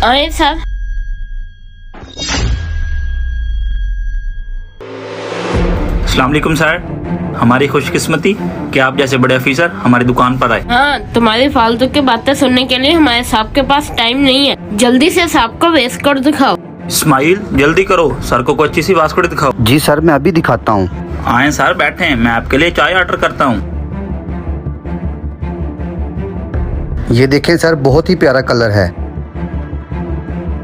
आए सर। अस्सलाम वालेकुम सर, हमारी खुशकिस्मती कि आप जैसे बड़े ऑफिसर हमारी दुकान पर आए। हाँ, तुम्हारी फालतू की बातें सुनने के लिए हमारे साहब के पास टाइम नहीं है। जल्दी से साहब को वेस कर दिखाओ। इस्माइल जल्दी करो, सर को कोई अच्छी सी वास्कोड़ी दिखाओ। जी सर, मैं अभी दिखाता हूँ। आए सर, बैठे, मैं आपके लिए चाय ऑर्डर करता हूँ। ये देखें सर, बहुत ही प्यारा कलर है।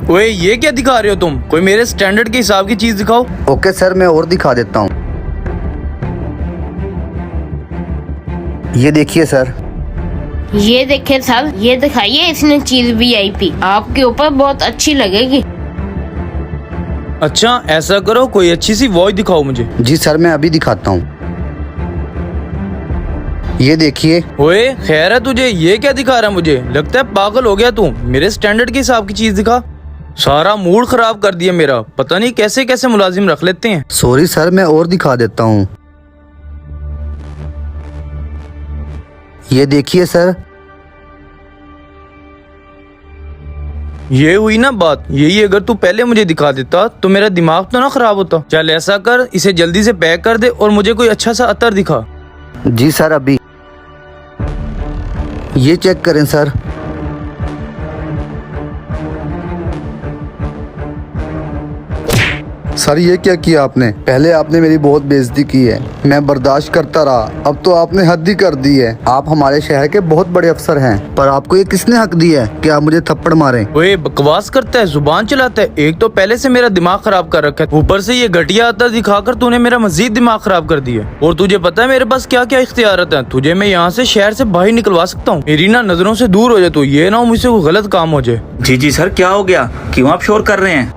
ओए ये क्या दिखा रहे हो तुम? कोई मेरे स्टैंडर्ड के हिसाब की चीज दिखाओ। ओके सर, मैं और दिखा देता हूँ। ये देखिए सर। ये देखे सर, ये दिखाइए इसने चीज VIP, आपके ऊपर बहुत अच्छी लगेगी। अच्छा ऐसा करो, कोई अच्छी सी वॉच दिखाओ मुझे। जी सर, मैं अभी दिखाता हूँ। ये देखिए। ओए खैर है तुझे, ये क्या दिखा रहा है? मुझे लगता है पागल हो गया तू। मेरे स्टैंडर्ड के हिसाब की चीज दिखा। सारा मूड खराब कर दिया मेरा। पता नहीं कैसे कैसे मुलाजिम रख लेते हैं। सॉरी सर, मैं और दिखा देता हूँ। ये देखिए सर। ये हुई ना बात। यही अगर तू पहले मुझे दिखा देता तो मेरा दिमाग तो ना खराब होता। चल ऐसा कर, इसे जल्दी से पैक कर दे और मुझे कोई अच्छा सा अतर दिखा। जी सर, अभी। ये चेक करें सर। सर ये क्या किया आपने? पहले आपने मेरी बहुत बेइज्जती की है, मैं बर्दाश्त करता रहा, अब तो आपने हद ही कर दी है। आप हमारे शहर के बहुत बड़े अफसर हैं, पर आपको ये किसने हक दिया है कि आप मुझे थप्पड़ मारें? ओए बकवास करता है, जुबान चलाता है। एक तो पहले से मेरा दिमाग खराब कर रखा है, ऊपर से ये घटिया अतर दिखाकर तूने मेरा मजीद दिमाग खराब कर दिया। और तुझे पता है मेरे पास क्या क्या इख्तियारत है? तुझे मैं यहाँ से शहर से बाहर निकलवा सकता हूँ। मेरी ना नजरों से दूर हो जाए तो ये ना हो मुझसे कोई गलत काम हो जाए। जी सर, क्या हो गया? क्यों आप शोर कर रहे हैं?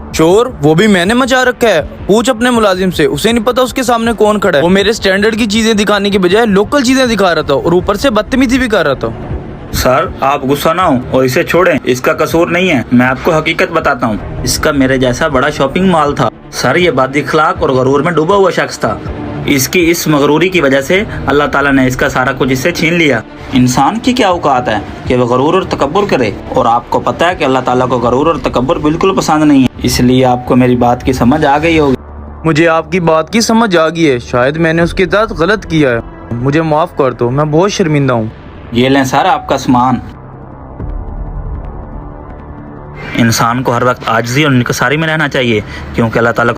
चोर वो भी मैंने मचा रखा है। पूछ अपने मुलाजिम से, उसे नहीं पता उसके सामने कौन खड़ा है। वो मेरे स्टैंडर्ड की चीजें दिखाने की बजाय लोकल चीजें दिखा रहा था और ऊपर से बदतमीजी भी कर रहा था। सर आप गुस्सा ना हो और इसे छोड़ें, इसका कसूर नहीं है। मैं आपको हकीकत बताता हूँ, इसका मेरे जैसा बड़ा शॉपिंग मॉल था। सर ये बदअखलाक और गरूर में डूबा हुआ शख्स था। इसकी इस मगरूरी की वजह से अल्लाह ताला ने इसका सारा कुछ इससे छीन लिया। इंसान की क्या औकात है कि वह गरूर और तकब्बुर करे, और आपको पता है कि अल्लाह ताला को गरूर और तकब्बुर बिल्कुल पसंद नहीं है। इसलिए आपको मेरी बात की समझ आ गई होगी। मुझे आपकी बात की समझ आ गई है। शायद मैंने उसके साथ गलत किया है। मुझे माफ कर दो, मैं बहुत शर्मिंदा हूँ। ये लें सर आपका सामान। इंसान को हर वक्त आजिज़ी और इनकसारी में रहना चाहिए, क्योंकि अल्लाह ताला